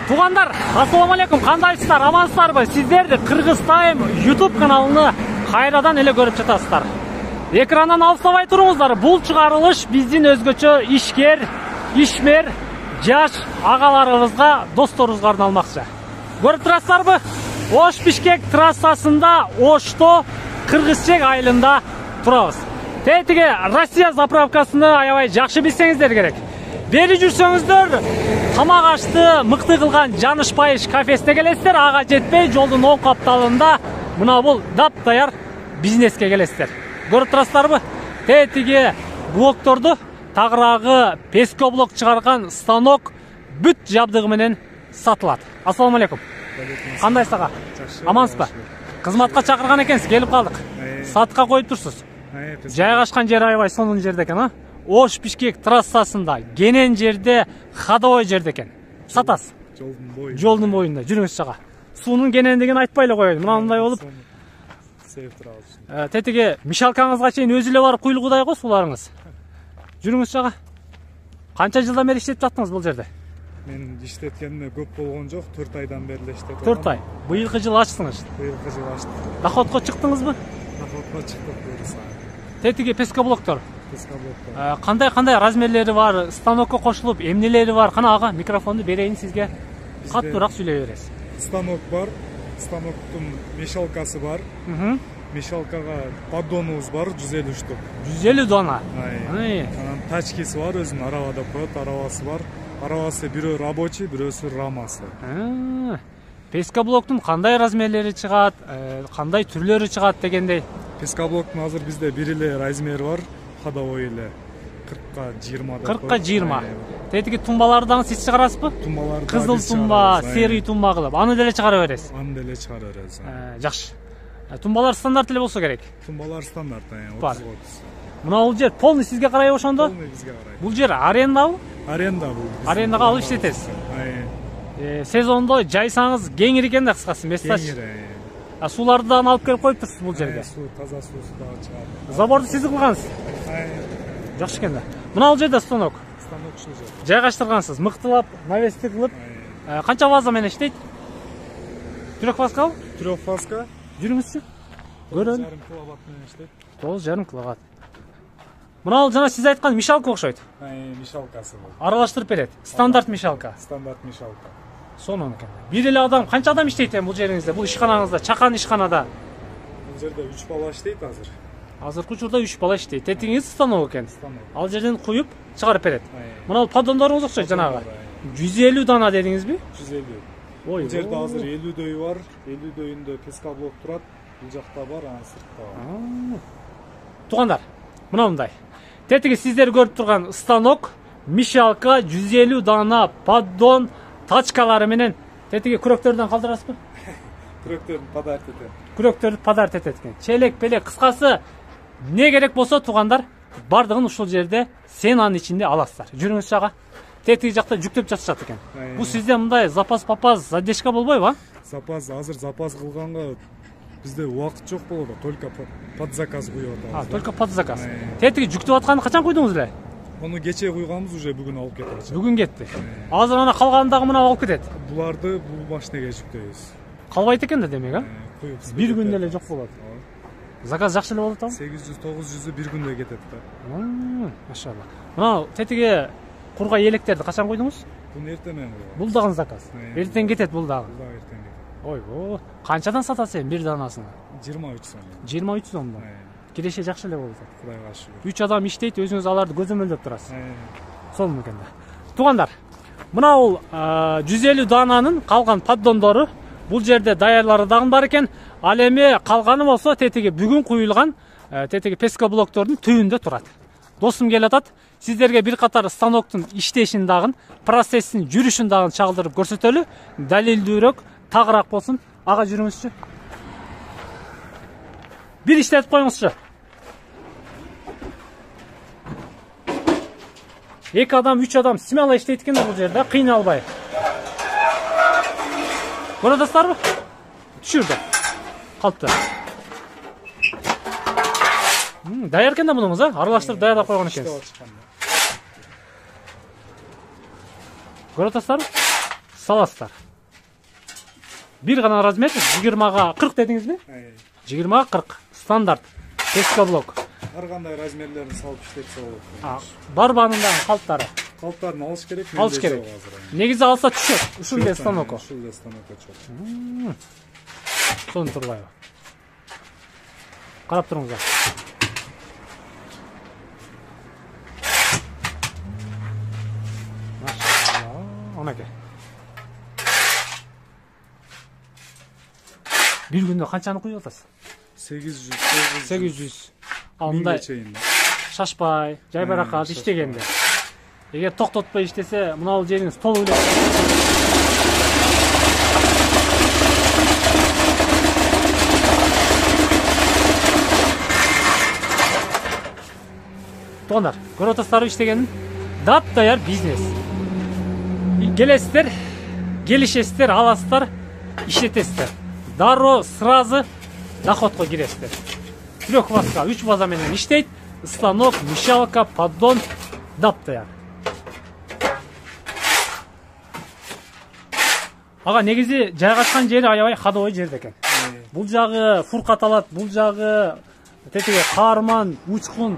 Туғандар, ассаламу алейкум, қандайсыздар, амансыздарбы? Сіздерді Қырғыз Тайм YouTube каналыны қайрадан эле көрүп жатасыздар. Экраннан алыстабай туруңуздар. Бул чыгарылыш биздин өзгөчө ишкер, ишмер, жаш агаларыбызга, досторубузга арналмакчы. Көрүп турасыздарбы? Ош-Бишкек трассасында Ошто Кыргызчек айылында турабыз. Тетиги Россия заправкасыны аябай жакшы билсеңиздер керек. Бери жүрсөңүздөр, тамак ашты мыкты кылган Жанышбайыш кафесине келесиздер. Ага жетпей жолдун оң капталында мына бул дап-даяр бизнеске келесиздер. Көрүп турасыздарбы? Тетиги блокторду тагыраагы пескоблок чыгарган станок бүт жабдыгы менен сатылат. Ассаламу алейкум. Кандайсыз ага? Амансызбы? Кызматка чакырган экенсиз, келип калдык. Сатка коюп турсуз. Жайгашкан жери аябай сонун жерде экен, а? Ош-Бишкек трассасында, кенен жерде, ходовой жерде экен. Сатасыз. Жолдун боюнда. Жүрүңүз чага. Суунун кенендигин айтпай эле коелу. Мына мындай болуп. Тетиги мишалкаңызга чейин өзү эле барып куйулгудай го сууларыңыз. Жүрүңүз чага. Канча жылдан бери иштеп жаттыңыз бул жерде? Мен иштеткениме көп болгон жок, 4 айдан бери эле иштеп. 4 ай. Быйылкы жыл ачтыңыз. Быйылкы жыл ачтым. Доходко чыктыңызбы? Доходко чыктык буюрса. Тетиги пескоблоктор. Пескоблоктор. Кандай размерлери бар, станокко кошулуп, эмнелери бар? Кана ага, микрофонду берейин сизге. Каттуураак сүйлөй бересиз. Станок бар. Станоктун мешалкасы бар. Мешалкага поддонубуз бар, 150 штук. 150 дана. Анан тачкиси бар, өзүнүн арабада коет, арабасы бар. Арабасы бирөө рабочий, бирөөсү рамасы. Пескоблоктун кандай размерлери чыгат, кандай түрлөрү чыгат дегендей? Пескоблоктун азыр бизде бир эле размери бар, ходовой эле 40-ка 20 деп. 40-ка 20. Тетиги тумбаларды дагы сиз чыгарасызбы? Тумбаларды кызыл тумба, серый тумба кылып, аны деле чыгара бересиз. Аны деле чыгара беребиз. Жакшы. Тумбалар стандарт эле болсо керек. Тумбалар стандарт, 30-30. Мына бул жер полный сизге карайбы ошондо? Полный бизге карайбы. Бул жер арендабы? Аренда бул. Арендага алып иштетесиз. Сезондо жайсаңыз кеңир экен да, кыскасы местач. Кеңир. Сууларды дагы алып келип коюп турсуз бул жерге. Суу, таза суусу дагы чыгат. Заборду сиз кылгансыз. Жакшы экен да. Мына бул жерде станок. Станок ушул жерде. Жайгаштыргансыз, мыктылап, навести кылып. Канча фаза менен иштейт? 3 фазкабы? 3 фазка. Жүрүңүзчү. Көрөн. 9,5 киловатт менен иштейт. 9,5 киловатт. Мына бул жана сиз айткан мешалка окшойт. Мешалкасы бул. Аралаштырып берет. Стандарт мешалка. Стандарт мешалка. Сонун экен. Бир эле адам, канча адам иштейт бул жериңизде, бул ишканаңызда, чакан ишканада? Бул жерде 3 бала иштейт азыр. Азыркы учурда 3 бала иштейт. Тетиңиз станок экен. Ал жерден куюп чыгарып берет. Мына бул поддондоруңуз окшойт жанагы. 150 дана дедиңизби? 150. Ой, бул жерде азыр 50 дөйү бар. 50 дөйүндө пескоблок турат. Бул жакта бар, анан сыртта бар. Тугандар, мына мындай. Тетиги сиздер көрүп турган станок, мешалка, 150 дана поддон, тачкалары менен. Тетиги күрөктөрдөн калтырасызбы? Күрөктөрдү подарок этет. Күрөктөрдү подарок этет экен. Челек, пелек, кыскасы не керек болсо тугандар, бардыгын ушул жерде сен анын ичинде аласыздар. Жүрүңүз чага. Тетиги жакта жүктөп жатышат экен. Бул сизде мындай запас задержка болбойбу? Запас азыр запас кылганга бизде убакыт жок болот, только под заказ куюп атабыз. Только под заказ. Тетиги жүктөп атканды качан куйдуңуз эле? Муну кече куйганбыз, уже бүгүн алып кетет. Бүгүн кетти. Азыр ана калганын дагы мына алып кетет. Буларды бул машинеге жүктөйбүз. Калбайт экен да демек, а? Куюп. Бир күндө эле жок болот. Заказ жакшы эле болот, а? 800-900 бир күндө кетет да. Машалла. Мына тетиги кургай электерди качан куйдуңуз? Буну эртең менен куйгам. Бул дагы заказ. Эртең кетет бул дагы. Бул дагы эртең кетет. Ойбо, канчадан сатасың бир данасын? 23 сом. 23 сомдон. Киреше жакшы эле болот. Кудайга шүгүр. 3 адам иштейт, өзүңүз аларды көзөмөлдөп турасыз. Сонун экен да. Тугандар, мына бул 150 дананын калган поддондору бул жерде даярлары дагы бар экен. Ал эми калганы болсо тетиги бүгүн куюлган тетиги пескоблоктордун түбүндө турат. Досум келип атат. Сиздерге бир катар станоктун иштешин дагы, процесстин жүрүшүн дагы чагылдырып көрсөтөлү. Далилдүүрөөк, тагыраак болсун. Ага жүрүңүзчү. Бир иштетип коюңузчу. 2 адам, 3 адам смело иштейт экен бул жерде, кыйналбай. Көрүп атасыздарбы? Түшүрдү. Калпты. Даяр экен да мунуңуз, а? Аралаштырып даярдап койгон экенсиз. Көрүп атасыздарбы? саласыздар. Бир гана размер 20га 40 дедиңизби? 20га 40 стандарт пескоблок. Ар кандай размерлерин салып иштетсе болот. Барбанындагы калыптары. Калыптарын алыш керек. Алыш керек. Негизи алса түшөт. Ушул эле станокко. Ушул эле станокко чыгат. Сонун турбайбы? Карап туруңуздар. Машалла, онаке. Бир күндө канчаны куюп атасыз? 800. Ал мындай шашпай, жайбаракат иштегенде. Эгер токтотпой иштесе, мына жериңиз толуп элек. Тондар, көрүп атасыздарбы иштегенин? Дап-даяр бизнес. Келесиздер, келишесиздер, аласыздар, иштетесиздер. Дароо сразу доходко киресиздер. 3 класска 3 база менен иштейт. Станок, мешалка, поддон, дап-даяр. Ага, негизи жайгашкан жери аябай ходовой жерде экен. Бул жагы фуркат алат, бул жагы тетиги каарман, учкун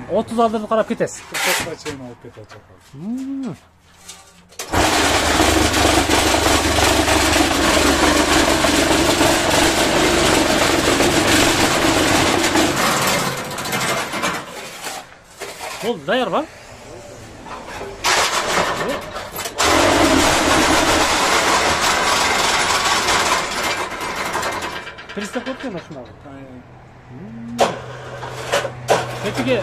30 алдырып карап кетесиз. Токка чейин алып кетет жака. Болду, даяр ба? Пристав көрсөң ушундай. Тетиги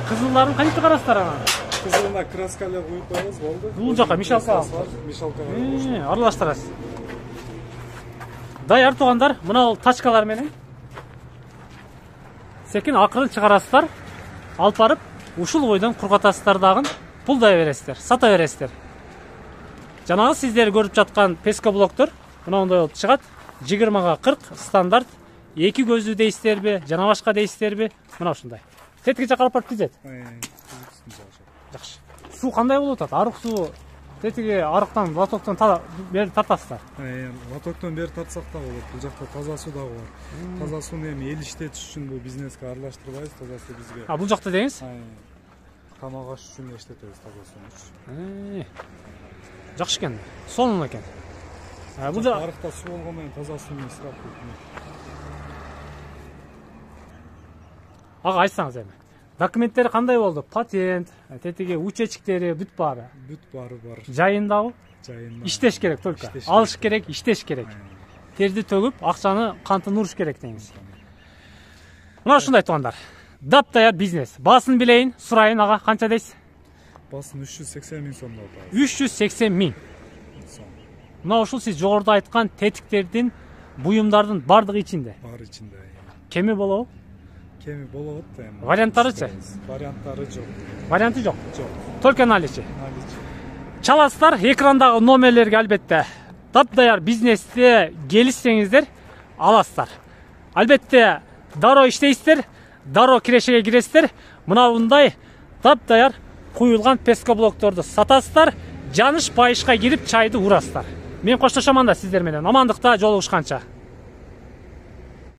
кызылдарын кантип карасыздар анан? Кызылына краскалар куюп коебуз, болду. Бул жака мешалка бар. Мешалка. Аралаштырасыз. Даяр туугандар, мына бул тачкалар менен секин акырын чыгарасыздар. Алып барып, ушул бойдон кургатасыздар дагы, пулдай бересиздер, сата бересиздер. Жанагы сиздер көрүп жаткан пескоблоктор мындай болуп чыгат. 20га 40 стандарт. 2 көздүү дейсиздерби, жана башка дейсиздерби? Мына ушундай. Тетиги жака алып барып тизет. Жакшы. Суу кандай болуп атат? Арык суу тетиги арыктан, лотоктон бери тартасыздар. Лотоктон бери тартсак да болот. Бул жакта таза суу дагы бар. Таза сууну эми эл иштетиш үчүн бул бизнеске аралаштырбайбыз, таза суу бизге. Бул жакта деңиз? Тамак аш үчүн иштетебиз таза сууну. Жакшы экен. Сонун экен. Бул жак арыкта суу болгондон кийин таза сууну ысырап кетпейт. Ага, айтсаңыз эми. Документтери кандай болду? Патент, тетиги учетчиктери бүт баары. Бүт баары бар. Жайындабы? Жайында. Иштеш керек только. Алыш керек, иштеш керек. Терди төгүп, акчаны кантын уруш керек деңиз. Мына ушундай туугандар. Дап-даяр бизнес. Баасын билейин, сурайын ага, канча дейсиз? Баасын 380 миң сомдон атабыз. 380 миң. Мына ушул сиз жогоруда айткан тетиктердин, буюмдардын бардыгы ичинде. Бар ичинде. Кеми болобу? Кеми болот эми. Варианттарычы? Варианттары жок. Варианты жок? Жок. Только наличи. Наличи. Чаласыздар, экрандагы номерлерге албетте дап-даяр бизнесте келишсеңиздер, аласыздар. Албетте дароо иштейсиздер, дароо кирешеге киресиздер. Мына мындай дап-даяр куюлган пескоблокторду сатасыздар, жаныш байышка кирип чайды урасыздар. Мен коштошомон да сиздер менен. Амандыкта жолугушканча.